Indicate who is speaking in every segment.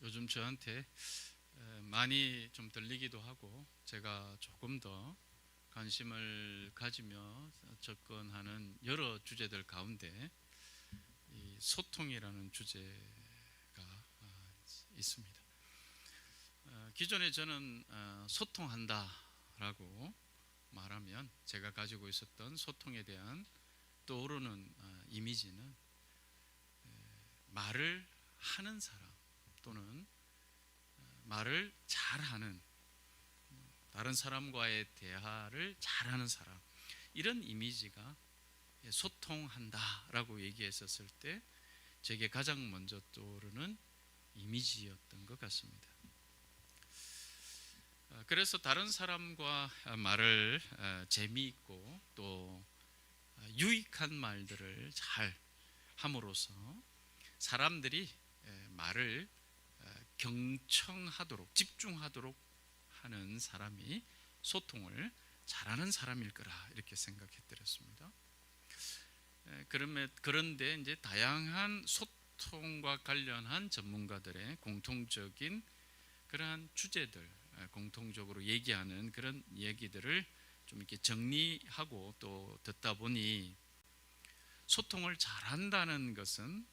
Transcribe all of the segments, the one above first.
Speaker 1: 요즘 저한테 많이 좀 들리기도 하고 제가 조금 더 관심을 가지며 접근하는 여러 주제들 가운데 이 소통이라는 주제가 있습니다. 기존에 저는 소통한다라고 말하면 제가 가지고 있었던 소통에 대한 떠오르는 이미지는 말을 하는 사람 또는 말을 잘하는, 다른 사람과의 대화를 잘하는 사람, 이런 이미지가 소통한다라고 얘기했었을 때 제게 가장 먼저 떠오르는 이미지였던 것 같습니다. 그래서 다른 사람과 말을 재미있고 또 유익한 말들을 잘 함으로써 사람들이 말을 경청하도록, 집중하도록 하는 사람이 소통을 잘하는 사람일 거라 이렇게 생각했더랬습니다. 그런데 이제 다양한 소통과 관련한 전문가들의 공통적인 그러한 주제들, 공통적으로 얘기하는 그런 얘기들을 좀 이렇게 정리하고 또 듣다 보니 소통을 잘한다는 것은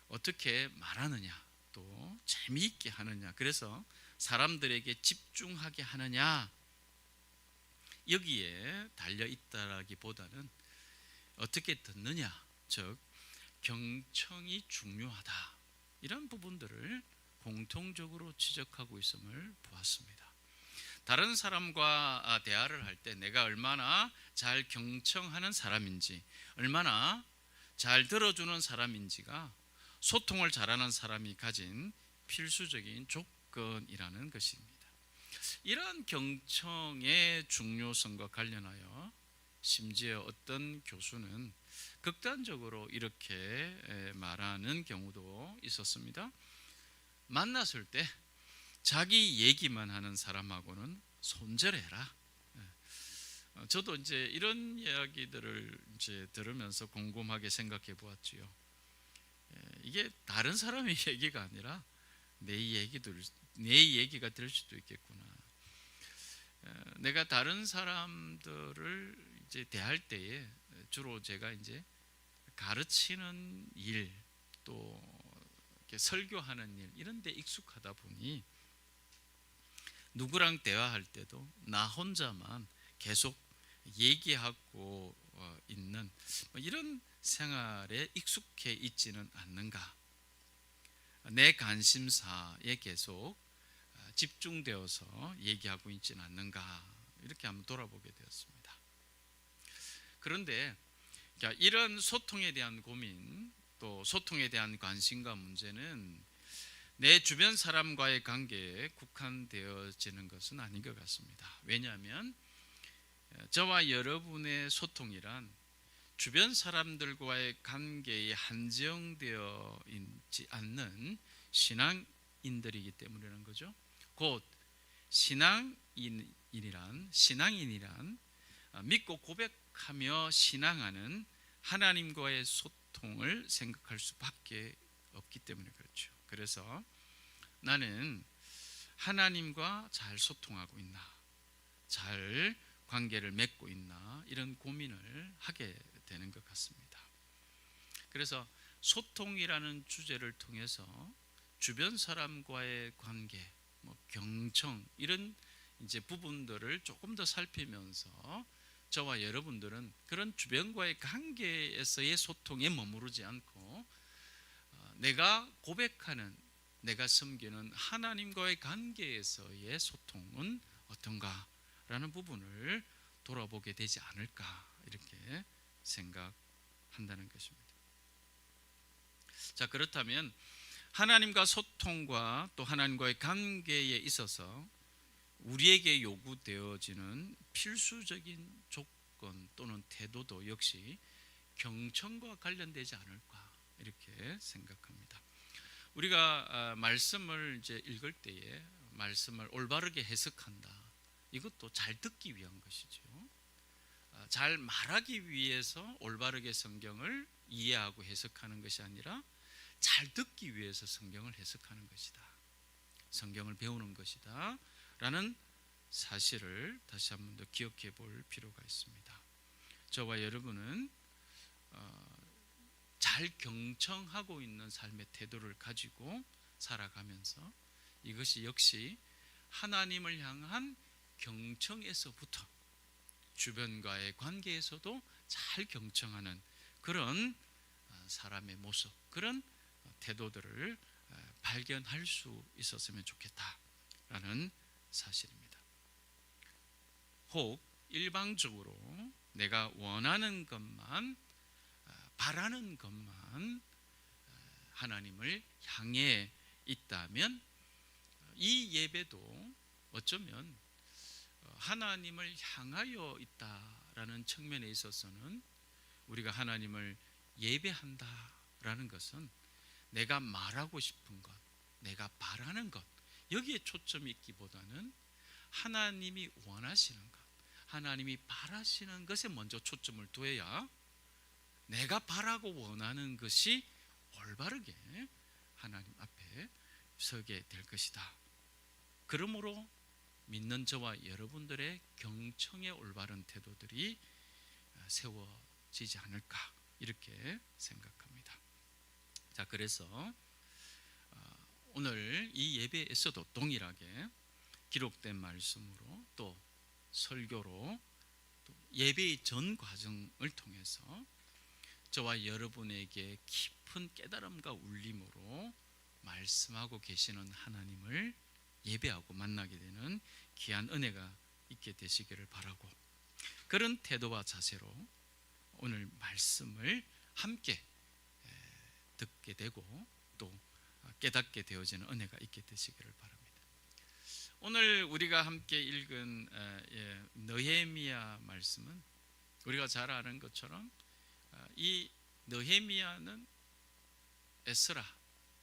Speaker 1: 어떻게 말하느냐, 또 재미있게 하느냐, 그래서 사람들에게 집중하게 하느냐, 여기에 달려있다라기보다는 어떻게 듣느냐, 즉 경청이 중요하다, 이런 부분들을 공통적으로 지적하고 있음을 보았습니다. 다른 사람과 대화를 할 때 내가 얼마나 잘 경청하는 사람인지, 얼마나 잘 들어주는 사람인지가 소통을 잘하는 사람이 가진 필수적인 조건이라는 것입니다. 이러한 경청의 중요성과 관련하여 심지어 어떤 교수는 극단적으로 이렇게 말하는 경우도 있었습니다. 만났을 때 자기 얘기만 하는 사람하고는 손절해라. 저도 이제 이런 이야기들을 이제 들으면서 곰곰하게 생각해 보았지요. 이게 다른 사람의 얘기가 아니라 내 얘기가 될 수도 있겠구나. 내가 다른 사람들을 이제 대할 때에 주로 제가 이제 가르치는 일, 또 이렇게 설교하는 일, 이런 데 익숙하다 보니 누구랑 대화할 때도 나 혼자만 계속 얘기하고 있는 이런 생활에 익숙해 있지는 않는가, 내 관심사에 계속 집중되어서 얘기하고 있지는 않는가, 이렇게 한번 돌아보게 되었습니다. 그런데 이런 소통에 대한 고민, 또 소통에 대한 관심과 문제는 내 주변 사람과의 관계에 국한되어지는 것은 아닌 것 같습니다. 왜냐하면 저와 여러분의 소통이란 주변 사람들과의 관계에 한정되어 있지 않는 신앙인들이기 때문이라는 거죠. 곧 신앙인이란 믿고 고백하며 신앙하는 하나님과의 소통을 생각할 수밖에 없기 때문에 그렇죠. 그래서 나는 하나님과 잘 소통하고 있나, 잘 관계를 맺고 있나, 이런 고민을 하게 되는 것 같습니다. 그래서 소통이라는 주제를 통해서 주변 사람과의 관계, 경청, 이런 이제 부분들을 조금 더 살피면서 저와 여러분들은 그런 주변과의 관계에서의 소통에 머무르지 않고 내가 고백하는, 내가 섬기는 하나님과의 관계에서의 소통은 어떤가라는 부분을 돌아보게 되지 않을까, 이렇게 생각한다는 것입니다. 자, 그렇다면 하나님과 소통과 또 하나님과의 관계에 있어서 우리에게 요구되어지는 필수적인 조건 또는 태도도 역시 경청과 관련되지 않을까, 이렇게 생각합니다. 우리가 말씀을 이제 읽을 때에 말씀을 올바르게 해석한다, 이것도 잘 듣기 위한 것이죠. 잘 말하기 위해서 올바르게 성경을 이해하고 해석하는 것이 아니라 잘 듣기 위해서 성경을 해석하는 것이다. 성경을 배우는 것이다 라는 사실을 다시 한 번 더 기억해 볼 필요가 있습니다. 저와 여러분은 잘 경청하고 있는 삶의 태도를 가지고 살아가면서 이것이 역시 하나님을 향한 경청에서부터 주변과의 관계에서도 잘 경청하는 그런 사람의 모습, 그런 태도들을 발견할 수 있었으면 좋겠다라는 사실입니다. 혹 일방적으로 내가 원하는 것만, 바라는 것만 하나님을 향해 있다면 이 예배도 어쩌면 하나님을 향하여 있다라는 측면에 있어서는 우리가 하나님을 예배한다라는 것은 내가 말하고 싶은 것, 내가 바라는 것, 여기에 초점이 있기보다는 하나님이 원하시는 것, 하나님이 바라시는 것에 먼저 초점을 두어야 내가 바라고 원하는 것이 올바르게 하나님 앞에 서게 될 것이다. 그러므로 믿는 저와 여러분들의 경청의 올바른 태도들이 세워지지 않을까 이렇게 생각합니다. 자, 그래서 오늘 이 예배에서도 동일하게 기록된 말씀으로 또 설교로 또 예배의 전 과정을 통해서 저와 여러분에게 깊은 깨달음과 울림으로 말씀하고 계시는 하나님을 예배하고 만나게 되는 귀한 은혜가 있게 되시기를 바라고, 그런 태도와 자세로 오늘 말씀을 함께 듣게 되고 또 깨닫게 되어지는 은혜가 있게 되시기를 바랍니다. 오늘 우리가 함께 읽은 느헤미야 말씀은 우리가 잘 아는 것처럼 이 느헤미야는 에스라,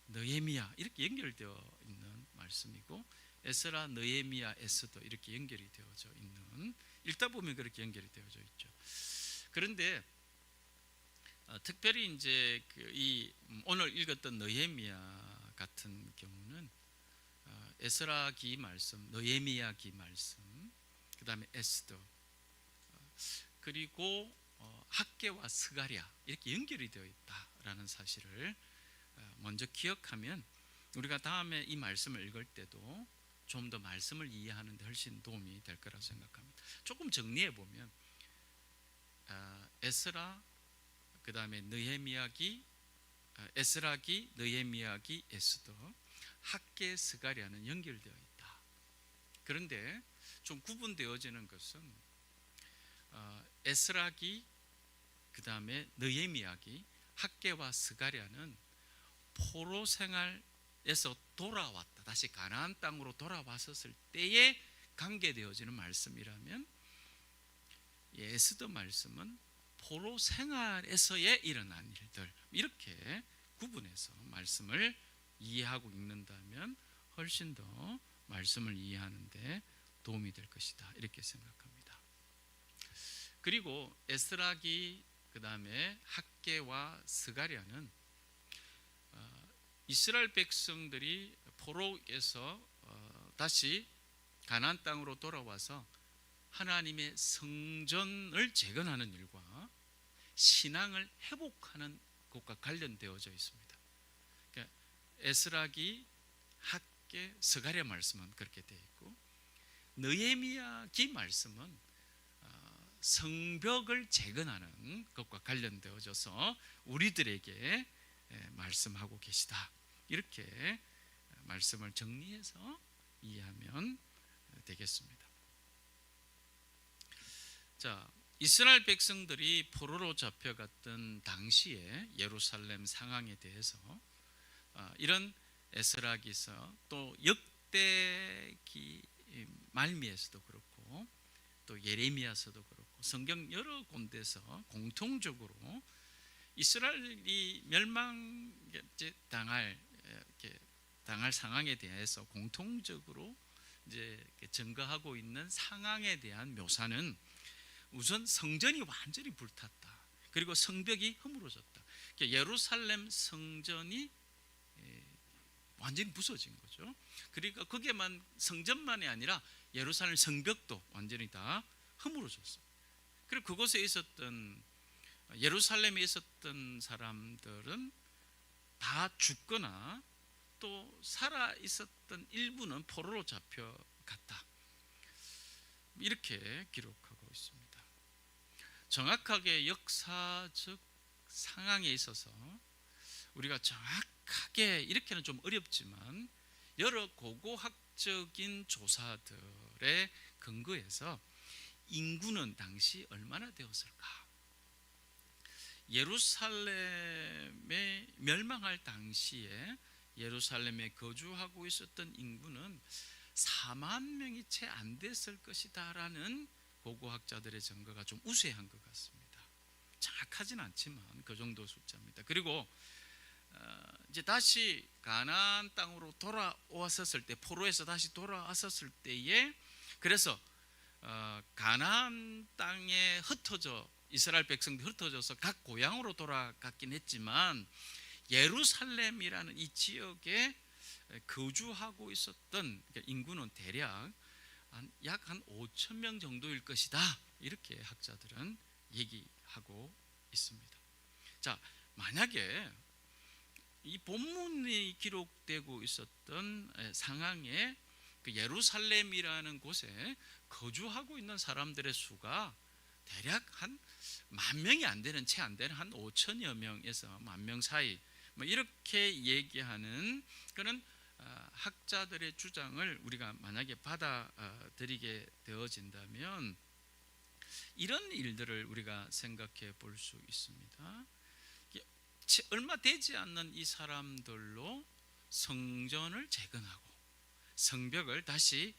Speaker 1: 느헤미야 이렇게 연결되어 있는 말씀이고, 에스라, 느헤미야, 에스더 이렇게 연결이 되어져 있는, 읽다 보면 그렇게 연결이 되어져 있죠. 그런데 특별히 이제 이 오늘 읽었던 느헤미야 같은 경우는 에스라기 말씀, 느헤미야기 말씀, 그 다음에 에스더, 그리고 학개와 스가랴 이렇게 연결이 되어 있다라는 사실을 먼저 기억하면 우리가 다음에 이 말씀을 읽을 때도 좀 더 말씀을 이해하는 데 훨씬 도움이 될 거라 생각합니다. 조금 정리해 보면 에스라, 그 다음에 느헤미야기, 에스라기, 느헤미야기, 에스더, 학개, 스가랴는 연결되어 있다. 그런데 좀 구분되어지는 것은 에스라기, 그 다음에 느헤미야기, 학개와 스가랴는 포로 생활에서 돌아왔다, 다시 가나안 땅으로 돌아왔었을 때에 관계되어지는 말씀이라면, 에스더 말씀은 포로 생활에서의 일어난 일들, 이렇게 구분해서 말씀을 이해하고 읽는다면 훨씬 더 말씀을 이해하는 데 도움이 될 것이다 이렇게 생각합니다. 그리고 에스라기, 그 다음에 학개와 스가랴는 이스라엘 백성들이 포로에서 다시 가나안 땅으로 돌아와서 하나님의 성전을 재건하는 일과 신앙을 회복하는 것과 관련되어져 있습니다. 그러니까 에스라기, 학개, 스가랴 말씀은 그렇게 되어 있고, 느헤미야기 말씀은 성벽을 재건하는 것과 관련되어져서 우리들에게 말씀하고 계시다, 이렇게 말씀을 정리해서 이해하면 되겠습니다. 자, 이스라엘 백성들이 포로로 잡혀갔던 당시에 예루살렘 상황에 대해서 이런 에스라기서 또 역대기 말미에서도 그렇고 또 예레미야서도 그렇고 성경 여러 곳에서 공통적으로 이스라엘이 멸망당할 상황에 대해서 공통적으로 이제 증거하고 있는 상황에 대한 묘사는 우선 성전이 완전히 불탔다, 그리고 성벽이 허물어졌다. 예루살렘 성전이 완전히 부서진 거죠. 그러니까 거기에만 성전만이 아니라 예루살렘 성벽도 완전히 다 허물어졌어요. 그리고 그곳에 있었던 예루살렘에 있었던 사람들은 다 죽거나 또 살아 있었던 일부는 포로로 잡혀갔다. 이렇게 기록하고 있습니다. 정확하게 역사적 상황에 있어서 우리가 정확하게 이렇게는 좀 어렵지만 여러 고고학적인 조사들의 근거에서 인구는 당시 얼마나 되었을까? 예루살렘에 멸망할 당시에 예루살렘에 거주하고 있었던 인구는 4만 명이 채 안 됐을 것이다라는 고고학자들의 증거가 좀 우세한 것 같습니다. 정확하진 않지만 그 정도 숫자입니다. 그리고 이제 다시 가나안 땅으로 돌아왔었을 때, 포로에서 다시 돌아왔었을 때에, 그래서 가나안 땅에 흩어져 이스라엘 백성들이 흩어져서 각 고향으로 돌아갔긴 했지만 예루살렘이라는 이 지역에 거주하고 있었던 인구는 대략 약 한 5천 명 정도일 것이다, 이렇게 학자들은 얘기하고 있습니다. 자, 만약에 이 본문이 기록되고 있었던 상황에 그 예루살렘이라는 곳에 거주하고 있는 사람들의 수가 대략 한 10,000명이 안 되는, 채 안 되는 한 5천여 명에서 10,000명 사이, 뭐 이렇게 얘기하는 그런 학자들의 주장을 우리가 만약에 받아들이게 되어진다면 이런 일들을 우리가 생각해 볼 수 있습니다. 얼마 되지 않는 이 사람들로 성전을 재건하고 성벽을 다시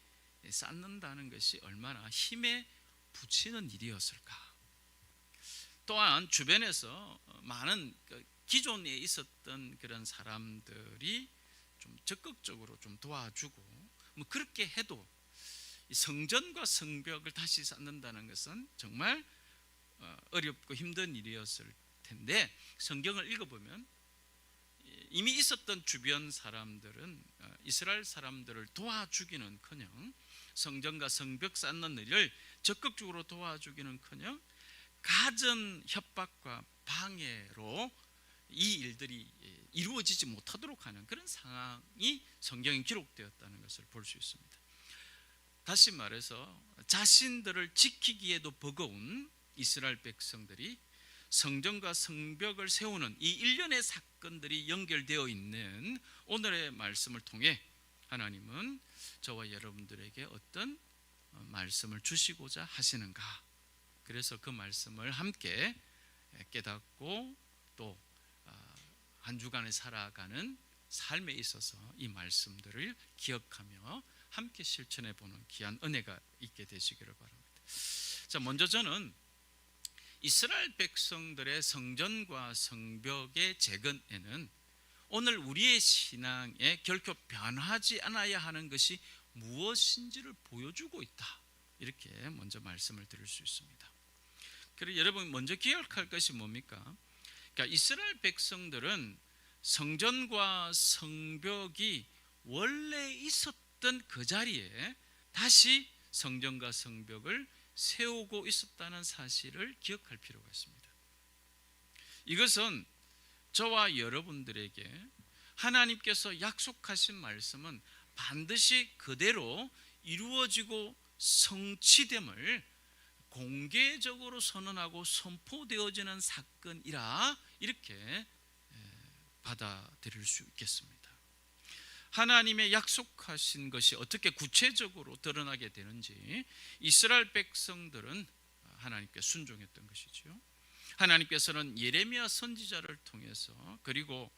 Speaker 1: 쌓는다는 것이 얼마나 힘에 부치는 일이었을까. 또한 주변에서 많은 기존에 있었던 그런 사람들이 좀 적극적으로 좀 도와주고, 뭐 그렇게 해도 성전과 성벽을 다시 쌓는다는 것은 정말 어렵고 힘든 일이었을 텐데, 성경을 읽어보면 이미 있었던 주변 사람들은 이스라엘 사람들을 도와주기는커녕 성전과 성벽 쌓는 일을 적극적으로 도와주기는커녕 갖은 협박과 방해로 이 일들이 이루어지지 못하도록 하는 그런 상황이 성경에 기록되었다는 것을 볼 수 있습니다. 다시 말해서 자신들을 지키기에도 버거운 이스라엘 백성들이 성전과 성벽을 세우는 이 일련의 사건들이 연결되어 있는 오늘의 말씀을 통해 하나님은 저와 여러분들에게 어떤 말씀을 주시고자 하시는가, 그래서 그 말씀을 함께 깨닫고 또 한 주간에 살아가는 삶에 있어서 이 말씀들을 기억하며 함께 실천해 보는 귀한 은혜가 있게 되시기를 바랍니다. 자, 먼저 저는 이스라엘 백성들의 성전과 성벽의 재건에는 오늘 우리의 신앙에 결코 변하지 않아야 하는 것이 무엇인지를 보여주고 있다, 이렇게 먼저 말씀을 드릴 수 있습니다. 그리고 여러분 먼저 기억할 것이 뭡니까? 그러니까 이스라엘 백성들은 성전과 성벽이 원래 있었던 그 자리에 다시 성전과 성벽을 세우고 있었다는 사실을 기억할 필요가 있습니다. 이것은 저와 여러분들에게 하나님께서 약속하신 말씀은 반드시 그대로 이루어지고 성취됨을 공개적으로 선언하고 선포되어지는 사건이라, 이렇게 받아들일 수 있겠습니다. 하나님의 약속하신 것이 어떻게 구체적으로 드러나게 되는지 이스라엘 백성들은 하나님께 순종했던 것이죠. 하나님께서는 예레미야 선지자를 통해서 그리고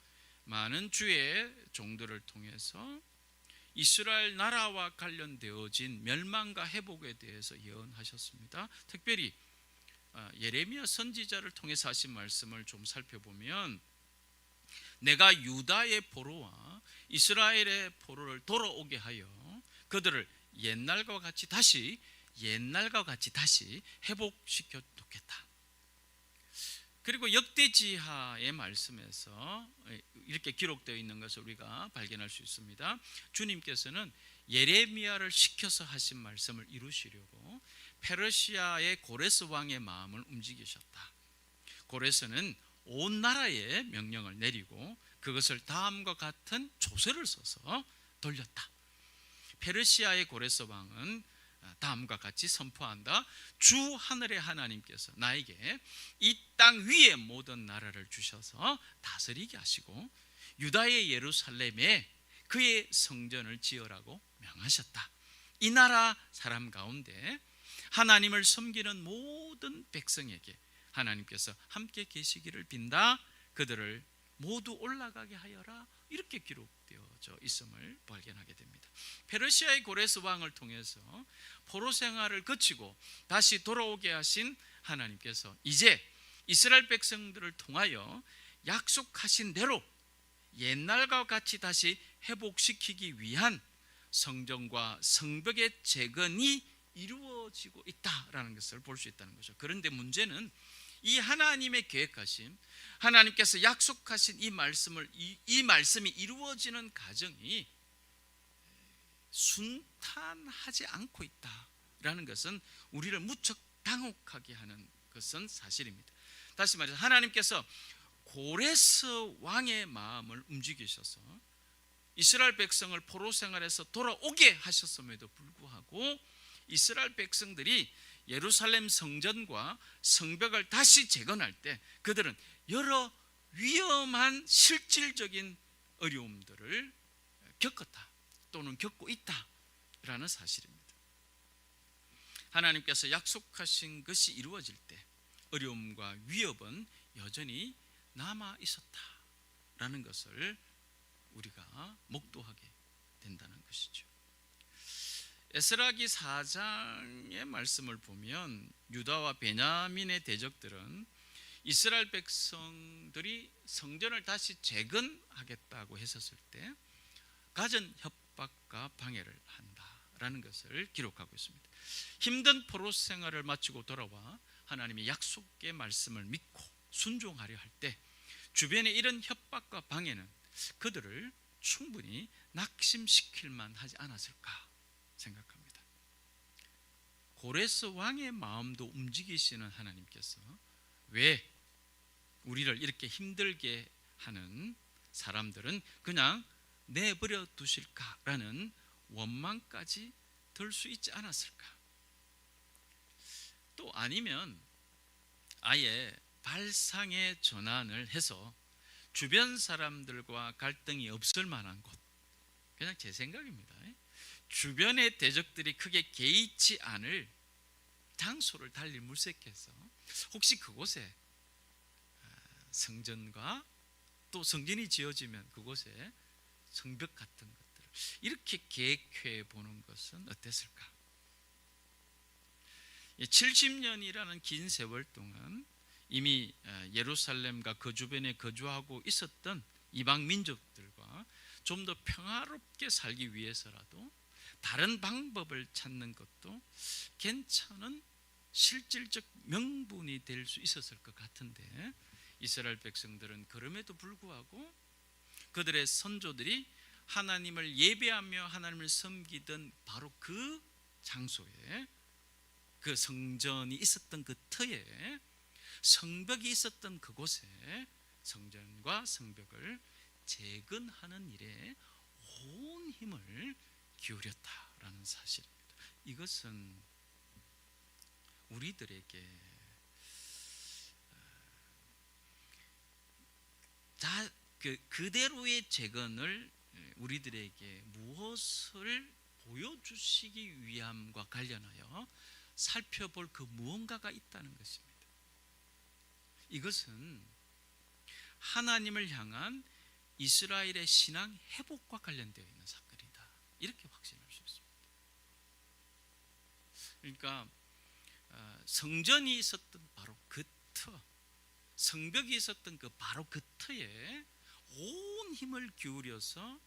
Speaker 1: 많은 주의 종들을 통해서 이스라엘 나라와 관련되어진 멸망과 회복에 대해서 예언하셨습니다. 특별히 예레미야 선지자를 통해서 하신 말씀을 좀 살펴보면, 내가 유다의 포로와 이스라엘의 포로를 돌아오게 하여 그들을 옛날과 같이 다시 회복시켜 놓겠다. 그리고 역대지하의 말씀에서 이렇게 기록되어 있는 것을 우리가 발견할 수 있습니다. 주님께서는 예레미야를 시켜서 하신 말씀을 이루시려고 페르시아의 고레스 왕의 마음을 움직이셨다. 고레스는 온 나라에 명령을 내리고 그것을 다음과 같은 조서를 써서 돌렸다. 페르시아의 고레스 왕은 다음과 같이 선포한다. 주 하늘의 하나님께서 나에게 이 땅 위의 모든 나라를 주셔서 다스리게 하시고 유다의 예루살렘에 그의 성전을 지으라고 명하셨다. 이 나라 사람 가운데 하나님을 섬기는 모든 백성에게 하나님께서 함께 계시기를 빈다. 그들을 모두 올라가게 하여라. 이렇게 기록되어져 있음을 발견하게 됩니다. 페르시아의 고레스 왕을 통해서 포로 생활을 거치고 다시 돌아오게 하신 하나님께서 이제 이스라엘 백성들을 통하여 약속하신 대로 옛날과 같이 다시 회복시키기 위한 성전과 성벽의 재건이 이루어지고 있다라는 것을 볼 수 있다는 거죠. 그런데 문제는 이 하나님의 계획하심, 하나님께서 약속하신 이 말씀이 이루어지는 과정이 순탄하지 않고 있다라는 것은 우리를 무척 당혹하게 하는 것은 사실입니다. 다시 말해서 하나님께서 고레스 왕의 마음을 움직이셔서 이스라엘 백성을 포로 생활에서 돌아오게 하셨음에도 불구하고 이스라엘 백성들이 예루살렘 성전과 성벽을 다시 재건할 때 그들은 여러 위험한 실질적인 어려움들을 겪었다 또는 겪고 있다라는 사실입니다. 하나님께서 약속하신 것이 이루어질 때 어려움과 위협은 여전히 남아 있었다라는 것을 우리가 목도하게 된다는 것이죠. 에스라기 4장의 말씀을 보면 유다와 베냐민의 대적들은 이스라엘 백성들이 성전을 다시 재건하겠다고 했었을 때 갖은 협박과 방해를 한다라는 것을 기록하고 있습니다. 힘든 포로 생활을 마치고 돌아와 하나님의 약속의 말씀을 믿고 순종하려 할 때 주변의 이런 협박과 방해는 그들을 충분히 낙심시킬 만하지 않았을까 생각합니다. 고레스 왕의 마음도 움직이시는 하나님께서 왜 우리를 이렇게 힘들게 하는 사람들은 그냥 내버려 두실까라는 원망까지 들 수 있지 않았을까? 또 아니면 아예 발상의 전환을 해서 주변 사람들과 갈등이 없을 만한 곳, 그냥 제 생각입니다. 주변의 대적들이 크게 개의치 않을 장소를 달리 물색해서 혹시 그곳에 성전과 또 성전이 지어지면 그곳에 성벽 같은 것들을 이렇게 계획해 보는 것은 어땠을까? 70년이라는 긴 세월 동안 이미 예루살렘과 그 주변에 거주하고 있었던 이방 민족들과 좀 더 평화롭게 살기 위해서라도 다른 방법을 찾는 것도 괜찮은 실질적 명분이 될 수 있었을 것 같은데 이스라엘 백성들은 그럼에도 불구하고 그들의 선조들이 하나님을 예배하며 하나님을 섬기던 바로 그 장소에 그 성전이 있었던 그 터에 성벽이 있었던 그곳에 성전과 성벽을 재건하는 일에 온 힘을 기울였다라는 사실입니다. 이것은 우리들에게 그대로의 재건을 우리들에게 무엇을 보여주시기 위함과 관련하여 살펴볼 그 무언가가 있다는 것입니다. 이것은 하나님을 향한 이스라엘의 신앙 회복과 관련되어 있는 사건이다. 이렇게 확신할 수 있습니다. 그러니까 성전이 있었던 바로 그 터, 성벽이 있었던 그 바로 그 터에 온 힘을 기울여서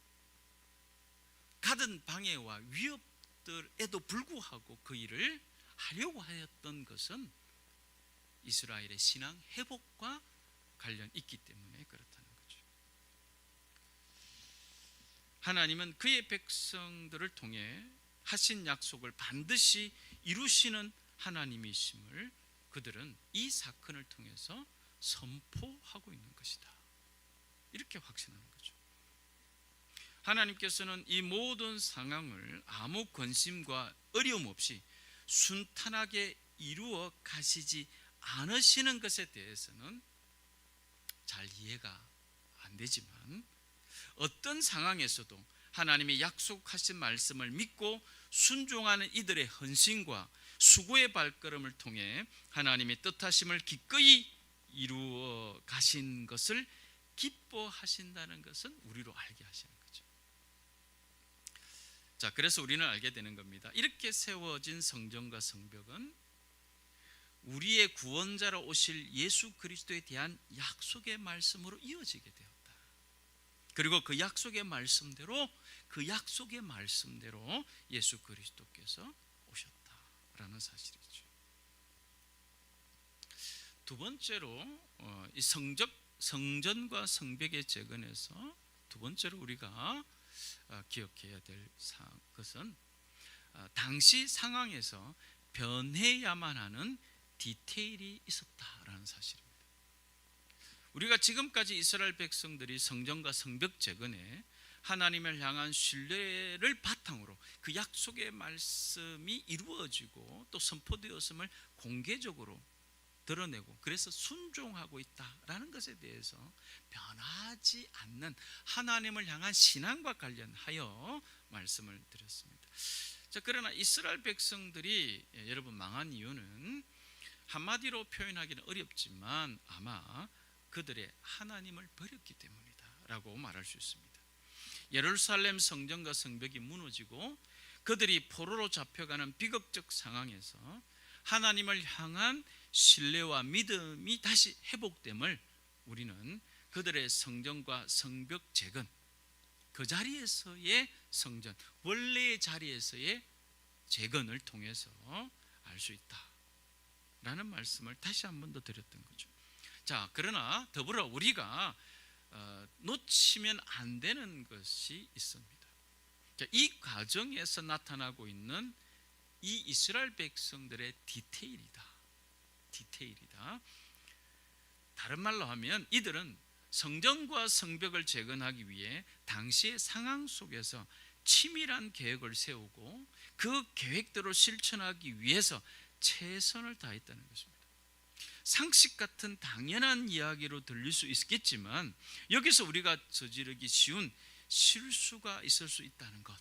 Speaker 1: 가든 방해와 위협들에도 불구하고 그 일을 하려고 하였던 것은 이스라엘의 신앙 회복과 관련 있기 때문에 그렇다는 거죠. 하나님은 그의 백성들을 통해 하신 약속을 반드시 이루시는 하나님이심을 그들은 이 사건을 통해서 선포하고 있는 것이다. 이렇게 확신하는 거죠. 하나님께서는 이 모든 상황을 아무 근심과 어려움 없이 순탄하게 이루어 가시지 않으시는 것에 대해서는 잘 이해가 안 되지만, 어떤 상황에서도 하나님이 약속하신 말씀을 믿고 순종하는 이들의 헌신과 수고의 발걸음을 통해 하나님의 뜻하심을 기꺼이 이루어 가신 것을 기뻐하신다는 것은 우리로 알게 하시는 거죠. 자, 그래서 우리는 알게 되는 겁니다. 이렇게 세워진 성전과 성벽은 우리의 구원자로 오실 예수 그리스도에 대한 약속의 말씀으로 이어지게 되었다. 그리고 그 약속의 말씀대로 예수 그리스도께서 오셨다라는 사실이죠. 두 번째로 이 성전과 성벽의 재건에서 두 번째로 우리가 기억해야 될 것은 당시 상황에서 변해야만 하는 디테일이 있었다라는 사실입니다. 우리가 지금까지 이스라엘 백성들이 성전과 성벽 재건에 하나님을 향한 신뢰를 바탕으로 그 약속의 말씀이 이루어지고 또 선포되었음을 공개적으로 드러내고, 그래서 순종하고 있다라는 것에 대해서 변하지 않는 하나님을 향한 신앙과 관련하여 말씀을 드렸습니다. 자, 그러나 이스라엘 백성들이 여러분 망한 이유는 한마디로 표현하기는 어렵지만 아마 그들의 하나님을 버렸기 때문이다라고 말할 수 있습니다. 예루살렘 성전과 성벽이 무너지고 그들이 포로로 잡혀가는 비극적 상황에서 하나님을 향한 신뢰와 믿음이 다시 회복됨을 우리는 그들의 성전과 성벽 재건, 그 자리에서의 성전, 원래의 자리에서의 재건을 통해서 알 수 있다라는 말씀을 다시 한 번 더 드렸던 거죠. 자, 그러나 더불어 우리가 놓치면 안 되는 것이 있습니다. 자, 이 과정에서 나타나고 있는 이 이스라엘 백성들의 디테일이다. 다른 말로 하면 이들은 성전과 성벽을 재건하기 위해 당시의 상황 속에서 치밀한 계획을 세우고 그 계획대로 실천하기 위해서 최선을 다했다는 것입니다. 상식 같은 당연한 이야기로 들릴 수 있겠지만 여기서 우리가 저지르기 쉬운 실수가 있을 수 있다는 것.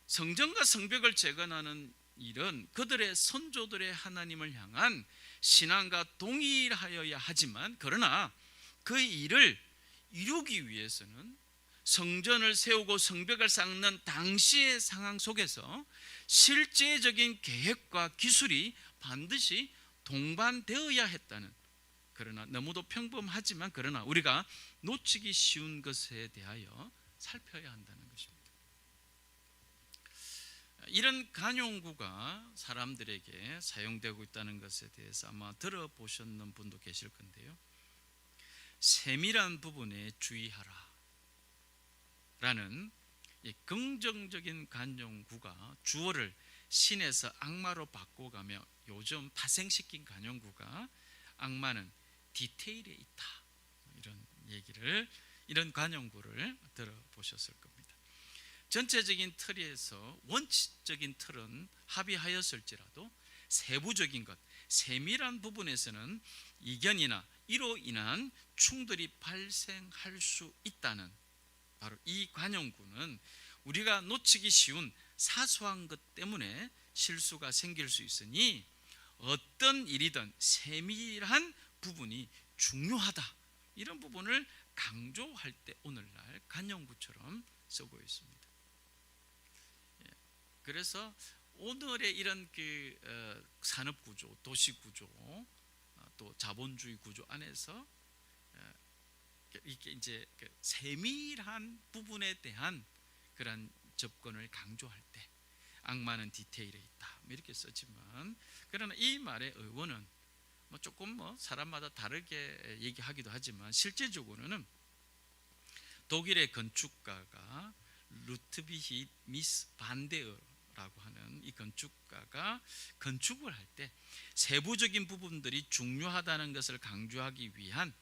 Speaker 1: 성전과 성벽을 재건하는 일은 그들의 선조들의 하나님을 향한 신앙과 동일하여야 하지만, 그러나 그 일을 이루기 위해서는 성전을 세우고 성벽을 쌓는 당시의 상황 속에서 실제적인 계획과 기술이 반드시 동반되어야 했다는, 그러나 너무도 평범하지만 그러나 우리가 놓치기 쉬운 것에 대하여 살펴야 한다는 것입니다. 이런 간용구가 사람들에게 사용되고 있다는 것에 대해서 아마 들어보셨는 분도 계실 건데요. 세밀한 부분에 주의하라 라는 긍정적인 간용구가 주어를 신에서 악마로 바꿔가며 요즘 파생시킨 간용구가 악마는 디테일에 있다, 이런 간용구를 들어보셨을 겁니다. 전체적인 틀에서 원칙적인 틀은 합의하였을지라도 세부적인 것, 세밀한 부분에서는 이견이나 이로 인한 충돌이 발생할 수 있다는, 바로 이 관용구는 우리가 놓치기 쉬운 사소한 것 때문에 실수가 생길 수 있으니 어떤 일이든 세밀한 부분이 중요하다, 이런 부분을 강조할 때 오늘날 관용구처럼 쓰고 있습니다. 그래서 오늘의 이런 산업 구조, 도시 구조, 또 자본주의 구조 안에서 이렇게 이제 세밀한 부분에 대한 그런 접근을 강조할 때 악마는 디테일에 있다 이렇게 썼지만, 그러나 이 말의 의원은 조금 사람마다 다르게 얘기하기도 하지만 실제적으로는 독일의 건축가가 루트비히 미스 반데어라고 하는 이 건축가가 건축을 할 때 세부적인 부분들이 중요하다는 것을 강조하기 위한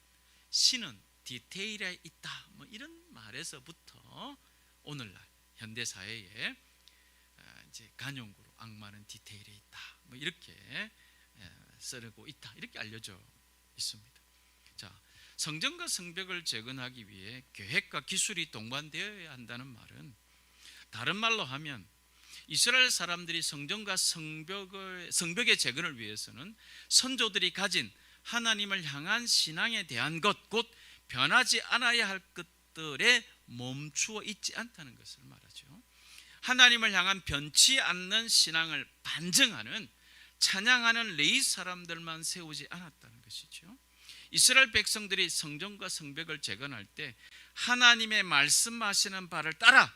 Speaker 1: 신은 디테일에 있다, 이런 말에서부터 오늘날 현대 사회에 이제 간용구로 악마는 디테일에 있다, 이렇게 쓰고 있다, 이렇게 알려져 있습니다. 자, 성전과 성벽을 재건하기 위해 계획과 기술이 동반되어야 한다는 말은 다른 말로 하면 이스라엘 사람들이 성전과 성벽의 재건을 위해서는 선조들이 가진 하나님을 향한 신앙에 대한 것, 곧 변하지 않아야 할 것들에 멈추어 있지 않다는 것을 말하죠. 하나님을 향한 변치 않는 신앙을 반증하는, 찬양하는 레위 사람들만 세우지 않았다는 것이죠. 이스라엘 백성들이 성전과 성벽을 재건할 때 하나님의 말씀하시는 바를 따라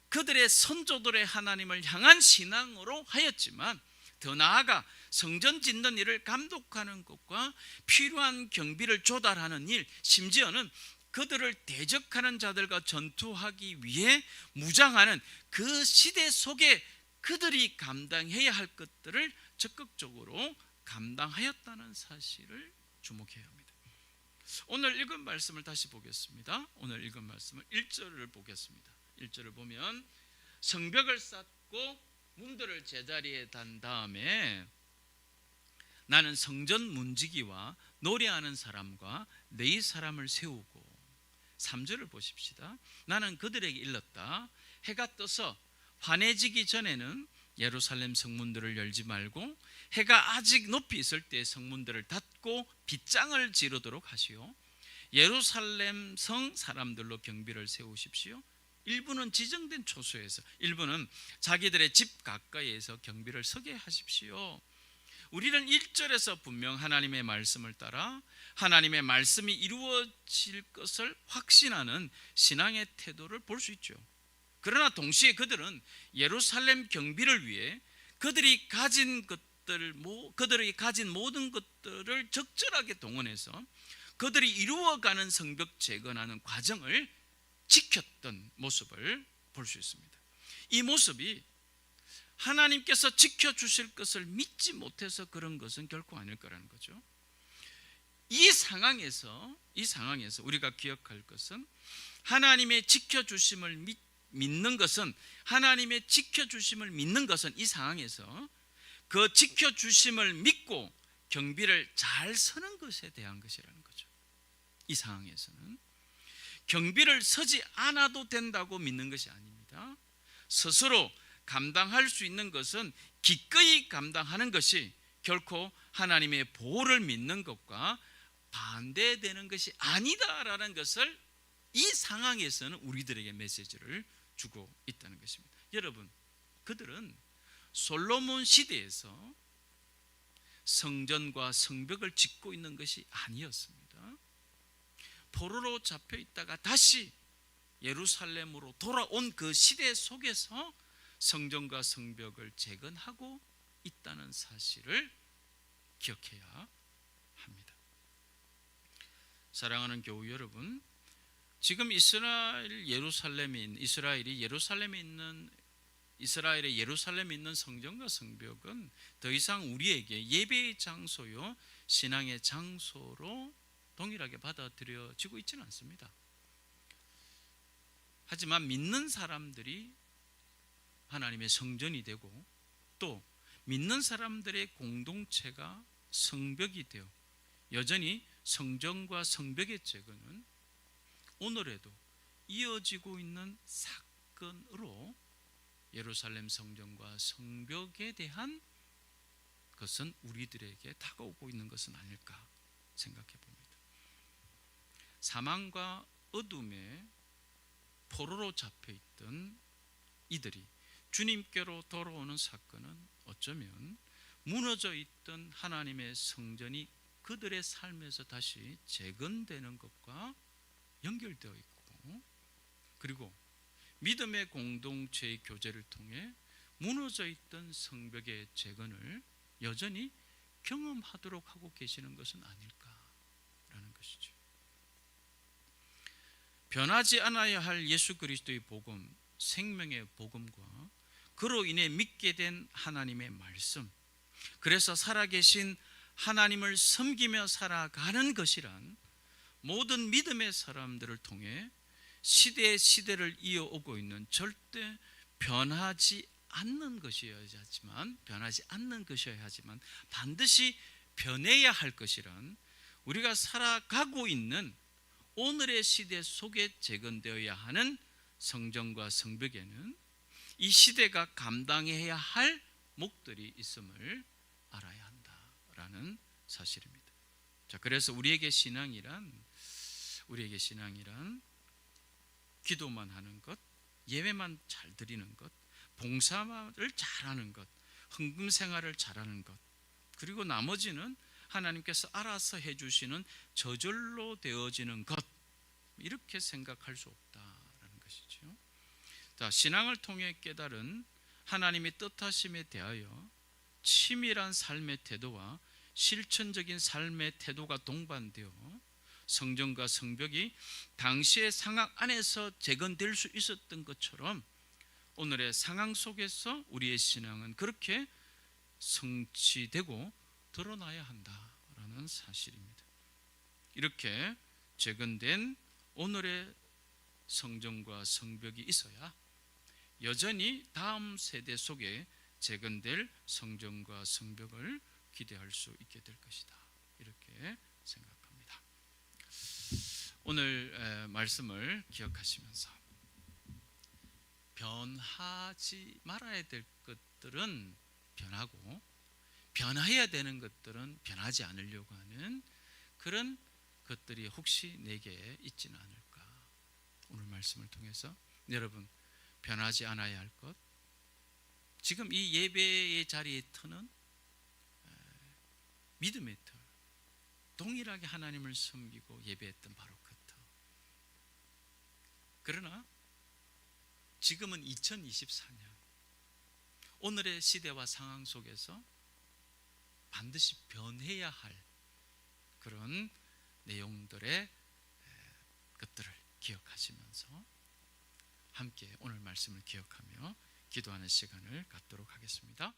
Speaker 1: 그들의 선조들의 하나님을 향한 신앙으로 하였지만, 더 나아가 성전 짓는 일을 감독하는 것과 필요한 경비를 조달하는 일, 심지어는 그들을 대적하는 자들과 전투하기 위해 무장하는 그 시대 속에 그들이 감당해야 할 것들을 적극적으로 감당하였다는 사실을 주목해야 합니다. 오늘 읽은 말씀을 다시 보겠습니다. 오늘 읽은 말씀을 1절을 보겠습니다. 1절을 보면 성벽을 쌓고 문들을 제자리에 단 다음에 나는 성전 문지기와 노래하는 사람과 레위 사람을 세우고, 3절을 보십시다. 나는 그들에게 일렀다. 해가 떠서 환해지기 전에는 예루살렘 성문들을 열지 말고 해가 아직 높이 있을 때 성문들을 닫고 빗장을 지르도록 하시오. 예루살렘 성 사람들로 경비를 세우십시오. 일부는 지정된 초소에서, 일부는 자기들의 집 가까이에서 경비를 서게 하십시오. 우리는 1절에서 분명 하나님의 말씀을 따라 하나님의 말씀이 이루어질 것을 확신하는 신앙의 태도를 볼 수 있죠. 그러나 동시에 그들은 예루살렘 경비를 위해 그들이 가진 모든 것들을 적절하게 동원해서 그들이 이루어가는 성벽 재건하는 과정을 지켰던 모습을 볼 수 있습니다. 이 모습이 하나님께서 지켜주실 것을 믿지 못해서 그런 것은 결코 아닐 거라는 거죠. 이 상황에서 우리가 기억할 것은, 하나님의 지켜주심을 믿는 것은, 하나님의 지켜주심을 믿는 것은 이 상황에서 그 지켜주심을 믿고 경비를 잘 서는 것에 대한 것이라는 거죠. 이 상황에서는 경비를 서지 않아도 된다고 믿는 것이 아닙니다. 스스로 감당할 수 있는 것은 기꺼이 감당하는 것이 결코 하나님의 보호를 믿는 것과 반대되는 것이 아니다라는 것을 이 상황에서는 우리들에게 메시지를 주고 있다는 것입니다. 여러분, 그들은 솔로몬 시대에서 성전과 성벽을 짓고 있는 것이 아니었습니다. 포로로 잡혀 있다가 다시 예루살렘으로 돌아온 그 시대 속에서 성전과 성벽을 재건하고 있다는 사실을 기억해야 합니다. 사랑하는 교우 여러분, 지금 이스라엘의 예루살렘에 있는 성전과 성벽은 더 이상 우리에게 예배의 장소요 신앙의 장소로 동일하게 받아들여지고 있지는 않습니다. 하지만 믿는 사람들이 하나님의 성전이 되고, 또 믿는 사람들의 공동체가 성벽이 되어 여전히 성전과 성벽의 재건은 오늘에도 이어지고 있는 사건으로 예루살렘 성전과 성벽에 대한 것은 우리들에게 다가오고 있는 것은 아닐까 생각해 봅니다. 사망과 어둠에 포로로 잡혀있던 이들이 주님께로 돌아오는 사건은 어쩌면 무너져 있던 하나님의 성전이 그들의 삶에서 다시 재건되는 것과 연결되어 있고, 그리고 믿음의 공동체의 교제를 통해 무너져 있던 성벽의 재건을 여전히 경험하도록 하고 계시는 것은 아닐까라는 것이죠. 변하지 않아야 할 예수 그리스도의 복음, 생명의 복음과 그로 인해 믿게 된 하나님의 말씀, 그래서 살아계신 하나님을 섬기며 살아가는 것이란 모든 믿음의 사람들을 통해 시대의 시대를 이어오고 있는 절대 변하지 않는 것이어야 하지만 반드시 변해야 할 것이란 우리가 살아가고 있는 오늘의 시대 속에 재건되어야 하는 성전과 성벽에는 이 시대가 감당해야 할 목들이 있음을 알아야 한다라는 사실입니다. 자, 그래서 우리에게 신앙이란 기도만 하는 것, 예배만 잘 드리는 것, 봉사를 잘하는 것, 헌금 생활을 잘하는 것, 그리고 나머지는 하나님께서 알아서 해주시는 저절로 되어지는 것, 이렇게 생각할 수 없다라는 것이죠. 자, 신앙을 통해 깨달은 하나님의 뜻하심에 대하여 치밀한 삶의 태도와 실천적인 삶의 태도가 동반되어 성전과 성벽이 당시의 상황 안에서 재건될 수 있었던 것처럼 오늘의 상황 속에서 우리의 신앙은 그렇게 성취되고 드러나야 한다라는 사실입니다. 이렇게 재건된 오늘의 성전과 성벽이 있어야 여전히 다음 세대 속에 재건될 성전과 성벽을 기대할 수 있게 될 것이다, 이렇게 생각합니다. 오늘 말씀을 기억하시면서 변하지 말아야 될 것들은 변하고 변해야 되는 것들은 변하지 않으려고 하는 그런 것들이 혹시 내게 있지는 않을까. 오늘 말씀을 통해서 여러분, 변하지 않아야 할 것, 지금 이 예배의 자리의 터는 믿음의 터, 동일하게 하나님을 섬기고 예배했던 바로 그 터. 그러나 지금은 2024년 오늘의 시대와 상황 속에서 반드시 변해야 할 그런 내용들의 것들을 기억하시면서 함께 오늘 말씀을 기억하며 기도하는 시간을 갖도록 하겠습니다.